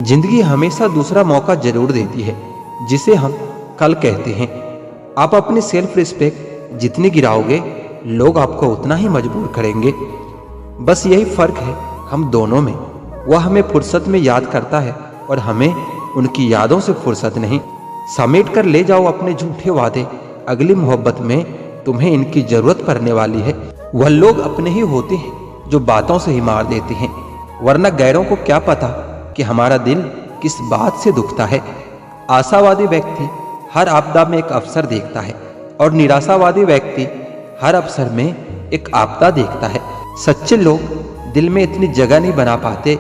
जिंदगी हमेशा दूसरा मौका जरूर देती है, जिसे हम कल कहते हैं। आप अपनी सेल्फ रिस्पेक्ट जितनी गिराओगे, लोग आपको उतना ही मजबूर करेंगे। बस यही फर्क है हम दोनों में। वह हमें फुर्सत में याद करता है और हमें उनकी यादों से फुर्सत नहीं। समेट कर ले जाओ अपने झूठे वादे, अगली मोहब्बत में तुम्हें इनकी जरूरत पड़ने वाली है। वह लोग अपने ही होते हैं जो बातों से ही मार देते हैं, वरना गैरों को क्या पता कि हमारा दिल किस बात से दुखता है। आशावादी व्यक्ति हर आपदा में एक अवसर देखता है और निराशावादी व्यक्ति हर अवसर में एक आपदा देखता है। सच्चे लोग दिल में इतनी जगह नहीं बना पाते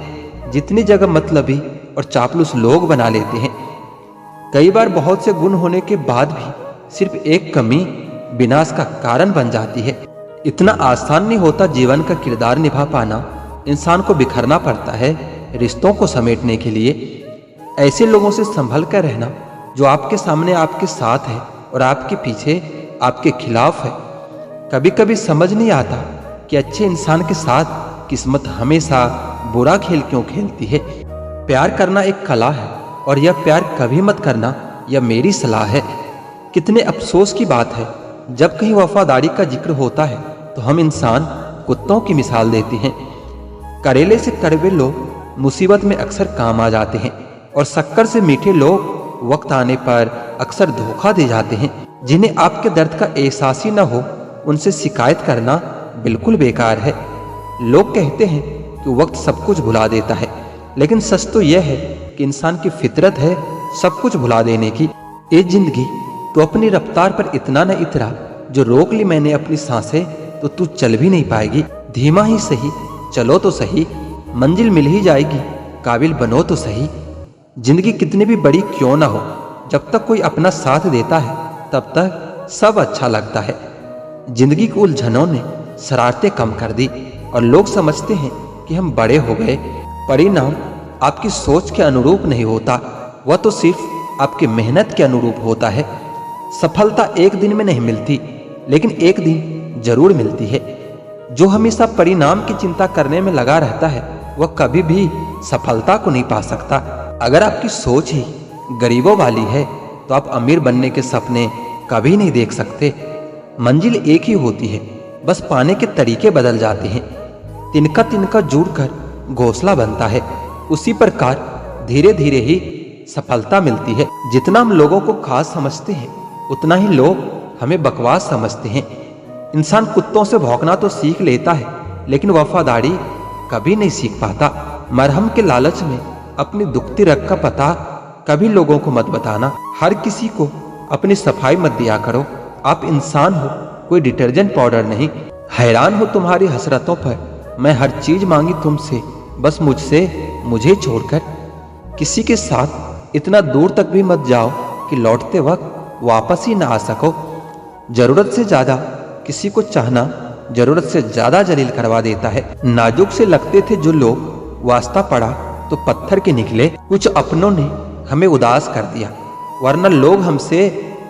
जितनी जगह मतलबी और चापलूस लोग बना लेते हैं। कई बार बहुत से गुण होने के बाद भी सिर्फ एक कमी विनाश का कारण बन जाती है। इतना आसान नहीं होता जीवन का किरदार निभा पाना। इंसान को बिखरना पड़ता है रिश्तों को समेटने के लिए। ऐसे लोगों से संभल कर रहना जो आपके सामने आपके साथ है और आपके पीछे आपके खिलाफ है। कभी कभी समझ नहीं आता कि अच्छे इंसान के साथ किस्मत हमेशा बुरा खेल क्यों खेलती है। प्यार करना एक कला है और यह प्यार कभी मत करना, यह मेरी सलाह है। कितने अफसोस की बात है, जब कहीं वफादारी का जिक्र होता है तो हम इंसान कुत्तों की मिसाल देते हैं। करेले से कड़वे लोग मुसीबत में अक्सर काम आ जाते हैं और शक्कर से मीठे लोग वक्त आने पर अक्सर धोखा दे जाते हैं। जिन्हें आपके दर्द का एहसास ही न हो, उनसे शिकायत करना बिल्कुल बेकार है। लोग कहते हैं कि वक्त सब कुछ भुला देता है, लेकिन सच तो यह है कि इंसान की फितरत है सब कुछ भुला देने की। ये जिंदगी तो अपनी रफ्तार पर इतना न इतरा, जो रोक ली मैंने अपनी सांसें तो तू चल भी नहीं पाएगी। धीमा ही सही चलो तो सही, मंजिल मिल ही जाएगी, काबिल बनो तो सही। जिंदगी कितनी भी बड़ी क्यों ना हो, जब तक कोई अपना साथ देता है तब तक सब अच्छा लगता है। जिंदगी की उलझनों ने शरारतें कम कर दी और लोग समझते हैं कि हम बड़े हो गए। परिणाम आपकी सोच के अनुरूप नहीं होता, वह तो सिर्फ आपकी मेहनत के अनुरूप होता है। सफलता एक दिन में नहीं मिलती, लेकिन एक दिन जरूर मिलती है। जो हमेशा परिणाम की चिंता करने में लगा रहता है, वह कभी भी सफलता को नहीं पा सकता। अगर आपकी सोच ही गरीबों वाली है तो आप अमीर बनने के सपने कभी नहीं देख सकते। मंजिल एक ही होती है, बस पाने के तरीके बदल जाते हैं। तिनका तिनका जुड़कर घोंसला बनता है, उसी प्रकार धीरे धीरे ही सफलता मिलती है। जितना हम लोगों को खास समझते हैं, उतना ही लोग हमें बकवास समझते हैं। इंसान कुत्तों से भौंकना तो सीख लेता है, लेकिन वफादारी कभी नहीं सीख पाता। मरहम के लालच में अपनी दुखती रग का पता कभी लोगों को मत बताना। हर किसी को अपनी सफाई मत दिया करो। आप इंसान हो, कोई डिटर्जेंट पाउडर नहीं। हैरान हो तुम्हारी हसरतों पर, मैं हर चीज मांगी तुमसे, बस मुझसे मुझे छोड़कर। किसी के साथ इतना दूर तक भी मत जाओ कि लौटते वक्त वापस ही ना आ सको। जरूरत से ज्यादा किसी को चाहना जरूरत से ज्यादा जलील करवा देता है। नाजुक से लगते थे जो लोग, वास्ता पड़ा तो पत्थर के निकले। कुछ अपनों ने हमें उदास कर दिया, वरना लोग हमसे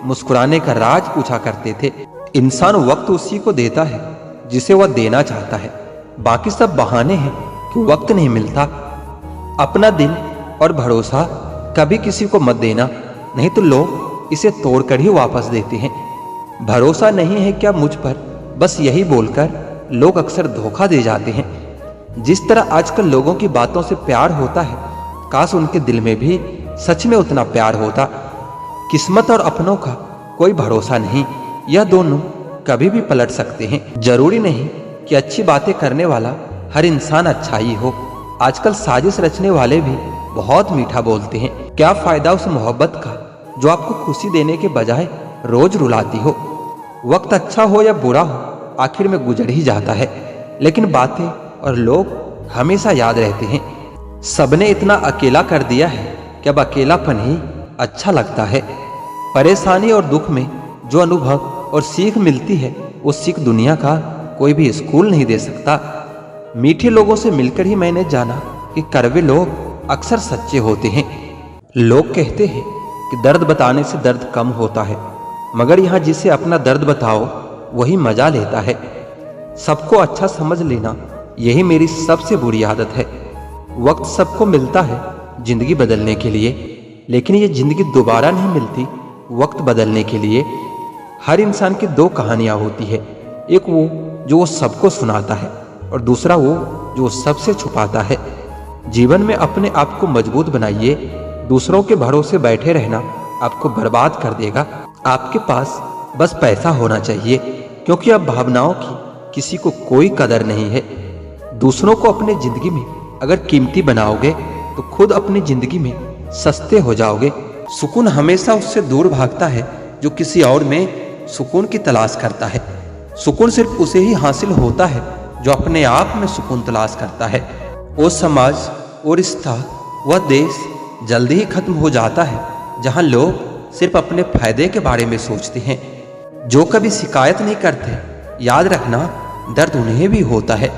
मुस्कुराने का राज पूछा करते थे। इंसान वक्त उसी को देता है जिसे वह देना चाहता है। बाकी सब बहाने हैं कि वक्त नहीं मिलता। अपना दिल और भरोसा कभी किसी को मत देना, नहीं तो लोग इसे तोड़कर ही वापस देते हैं। भरोसा नहीं है क्या मुझ पर, बस यही बोलकर लोग अक्सर धोखा दे जाते हैं। जिस तरह आजकल लोगों की बातों से प्यार होता है, काश उनके दिल में भी सच में उतना प्यार होता। किस्मत और अपनों का कोई भरोसा नहीं, यह दोनों कभी भी पलट सकते हैं। जरूरी नहीं कि अच्छी बातें करने वाला हर इंसान अच्छा ही हो। आजकल साजिश रचने वाले भी बहुत मीठा बोलते हैं। क्या फायदा उस मोहब्बत का जो आपको खुशी देने के बजाय रोज रुलाती हो। वक्त अच्छा हो या बुरा हो, आखिर में गुजर ही जाता है, लेकिन बातें और लोग हमेशा याद रहते हैं। सबने इतना अकेला कर दिया है कि अब अकेलापन ही अच्छा लगता है। परेशानी और दुख में जो अनुभव और सीख मिलती है, वो सीख दुनिया का कोई भी स्कूल नहीं दे सकता। मीठे लोगों से मिलकर ही मैंने जाना कि कड़वे लोग अक्सर सच्चे होते हैं। लोग कहते हैं कि दर्द बताने से दर्द कम होता है, मगर यहाँ जिसे अपना दर्द बताओ वही मजा लेता है। सबको अच्छा समझ लेना यही मेरी सबसे बुरी आदत है। वक्त सबको मिलता है, जिंदगी बदलने के लिए, लेकिन ये जिंदगी दोबारा नहीं मिलती वक्त बदलने के लिए। हर इंसान की दो कहानियां होती है, एक वो जो वो सबको सुनाता है और दूसरा वो जो सबसे छुपाता है। जीवन में अपने आप को मजबूत बनाइए। दूसरों के भरोसे बैठे रहना आपको बर्बाद कर देगा। आपके पास बस पैसा होना चाहिए, क्योंकि अब भावनाओं की किसी को कोई कदर नहीं है। दूसरों को अपनी जिंदगी में अगर कीमती बनाओगे तो खुद अपनी जिंदगी में सस्ते हो जाओगे। सुकून हमेशा उससे दूर भागता है जो किसी और में सुकून की तलाश करता है। सुकून सिर्फ उसे ही हासिल होता है जो अपने आप में सुकून तलाश करता है। वो समाज, वो रिश्ता, वह देश जल्दी ही खत्म हो जाता है जहां लोग सिर्फ अपने फायदे के बारे में सोचते हैं। जो कभी शिकायत नहीं करते, याद रखना दर्द उन्हें भी होता है।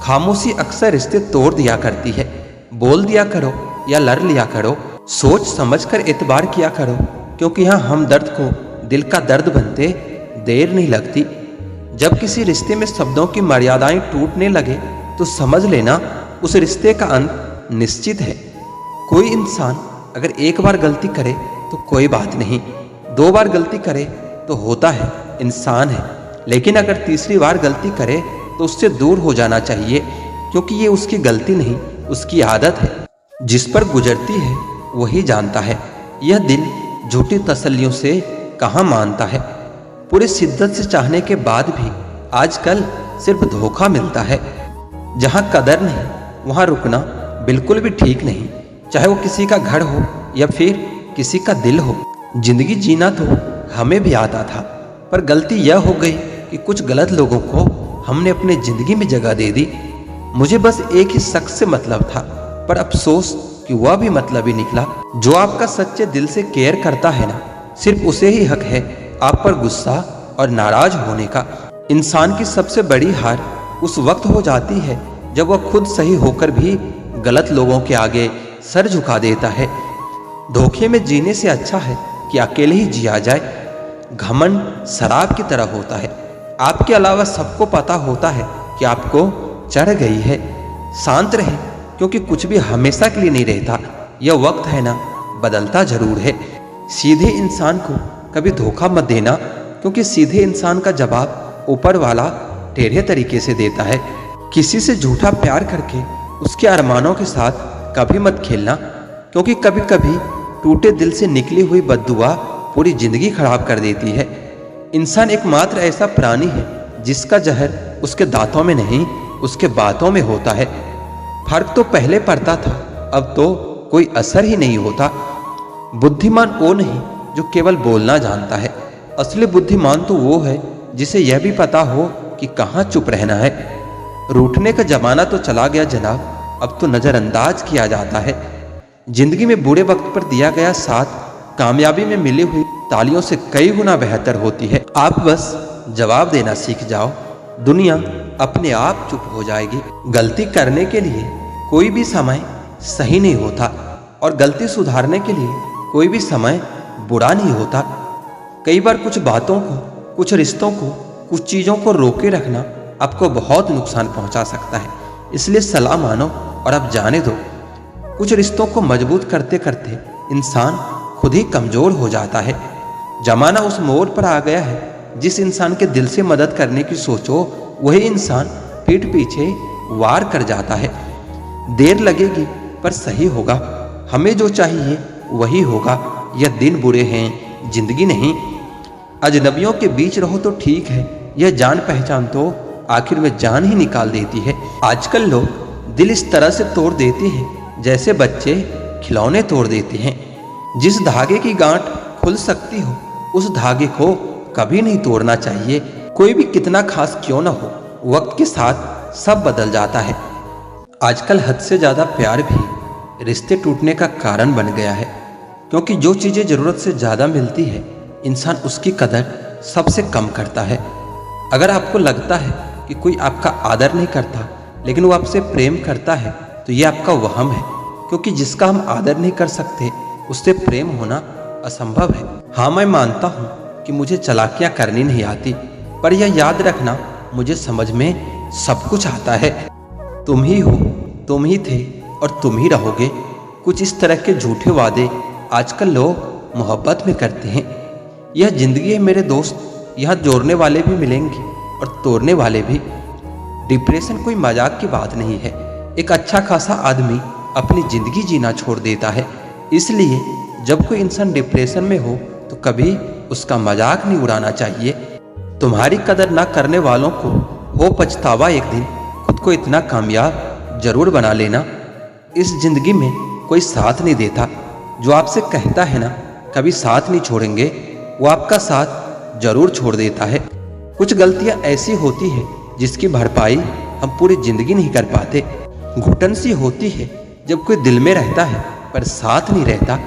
खामोशी अक्सर रिश्ते तोड़ दिया करती है। बोल दिया करो या लड़ लिया करो, सोच समझकर एतबार किया करो, क्योंकि यहाँ हम दर्द को दिल का दर्द बनते देर नहीं लगती। जब किसी रिश्ते में शब्दों की मर्यादाएं टूटने लगे तो समझ लेना उस रिश्ते का अंत निश्चित है। कोई इंसान अगर एक बार गलती करे तो कोई बात नहीं, दो बार गलती करे तो होता है, इंसान है। लेकिन अगर तीसरी बार गलती करे तो उससे दूर हो जाना चाहिए, क्योंकि ये उसकी गलती नहीं, उसकी आदत है। जिस पर गुजरती है वही जानता है। यह दिल झूठी तसल्लियों से कहाँ मानता है। पूरी शिद्दत से चाहने के बाद भी आजकल सिर्फ धोखा मिलता है। जहाँ कदर नहीं वहाँ रुकना बिल्कुल भी ठीक नहीं, चाहे वो किसी का घर हो या फिर किसी का दिल हो। जिंदगी जीना तो हमें भी आता था, पर गलती यह हो गई कि कुछ गलत लोगों को हमने अपनी जिंदगी में जगह दे दी। मुझे बस एक ही शख्स से मतलब था, पर अफसोस कि वह भी मतलब ही निकला। जो आपका सच्चे दिल से केयर करता है ना, सिर्फ उसे ही हक है आप पर गुस्सा और नाराज होने का। इंसान की सबसे बड़ी हार उस वक्त हो जाती है जब वह खुद सही होकर भी गलत लोगों के आगे सर झुका देता है। धोखे में जीने से अच्छा है कि अकेले ही जिया जाए। घमंड शराब की तरह होता है, आपके अलावा सबको पता होता है कि आपको चढ़ गई है। शांत रहे, क्योंकि कुछ भी हमेशा के लिए नहीं रहता। यह वक्त है ना, बदलता जरूर है। सीधे इंसान को कभी धोखा मत देना, क्योंकि सीधे इंसान का जवाब ऊपर वाला टेढ़े तरीके से देता है। किसी से झूठा प्यार करके उसके अरमानों के साथ कभी मत खेलना, क्योंकि कभी कभी टूटे दिल से निकली हुई बद्दुआ पूरी जिंदगी खराब कर देती है। इंसान एकमात्र ऐसा प्राणी है जिसका जहर उसके दांतों में नहीं, उसके बातों में होता है। फर्क तो पहले पड़ता था, अब तो कोई असर ही नहीं होता। बुद्धिमान वो नहीं जो केवल बोलना जानता है, असली बुद्धिमान तो वो है जिसे यह भी पता हो कि कहाँ चुप रहना है। रूठने का जमाना तो चला गया जनाब, अब तो नजरअंदाज किया जाता है। जिंदगी में बुरे वक्त पर दिया गया साथ कामयाबी में मिली हुई तालियों से कई गुना बेहतर होती है। आप बस जवाब देना सीख जाओ, दुनिया अपने आप चुप हो जाएगी। गलती करने के लिए कोई भी समय सही नहीं होता, और गलती सुधारने के लिए कोई भी समय बुरा नहीं होता। कई बार कुछ बातों को, कुछ रिश्तों को, कुछ चीज़ों को रोके रखना आपको बहुत नुकसान पहुंचा सकता है। इसलिए सलाह मानो और अब जाने दो। कुछ रिश्तों को मजबूत करते करते इंसान खुद ही कमजोर हो जाता है। जमाना उस मोड़ पर आ गया है, जिस इंसान के दिल से मदद करने की सोचो वही इंसान पीठ पीछे वार कर जाता है। देर लगेगी पर सही होगा, हमें जो चाहिए वही होगा। यह दिन बुरे हैं, जिंदगी नहीं। अजनबियों के बीच रहो तो ठीक है, यह जान पहचान तो आखिर में जान ही निकाल देती है। आजकल लोग दिल इस तरह से तोड़ देते हैं जैसे बच्चे खिलौने तोड़ देते हैं। जिस धागे की गांठ खुल सकती हो उस धागे को कभी नहीं तोड़ना चाहिए। कोई भी कितना खास क्यों ना हो, वक्त के साथ सब बदल जाता है। आजकल हद से ज़्यादा प्यार भी रिश्ते टूटने का कारण बन गया है, क्योंकि जो चीज़ें ज़रूरत से ज़्यादा मिलती है इंसान उसकी कदर सबसे कम करता है। अगर आपको लगता है कि कोई आपका आदर नहीं करता लेकिन वो आपसे प्रेम करता है तो ये आपका वहम है, क्योंकि जिसका हम आदर नहीं कर सकते उससे प्रेम होना असंभव है। हाँ, मैं मानता हूँ कि मुझे चालाकियाँ करनी नहीं आती, पर यह याद रखना मुझे समझ में सब कुछ आता है। तुम ही हो, तुम ही थे और तुम ही रहोगे। कुछ इस तरह के झूठे वादे आजकल लोग मोहब्बत में करते हैं। यह जिंदगी है मेरे दोस्त, यहाँ जोड़ने वाले भी मिलेंगे और तोड़ने वाले भी। डिप्रेशन कोई मजाक की बात नहीं है। एक अच्छा खासा आदमी अपनी जिंदगी जीना छोड़ देता है। इसलिए जब कोई इंसान डिप्रेशन में हो तो कभी उसका मजाक नहीं उड़ाना चाहिए। तुम्हारी कदर ना करने वालों को हो पछतावा एक दिन, खुद को इतना कामयाब जरूर बना लेना। इस जिंदगी में कोई साथ नहीं देता। जो आपसे कहता है ना कभी साथ नहीं छोड़ेंगे, वो आपका साथ जरूर छोड़ देता है। कुछ गलतियां ऐसी होती है जिसकी भरपाई हम पूरी जिंदगी नहीं कर पाते। घुटन सी होती है जब कोई दिल में रहता है पर साथ नहीं रहता।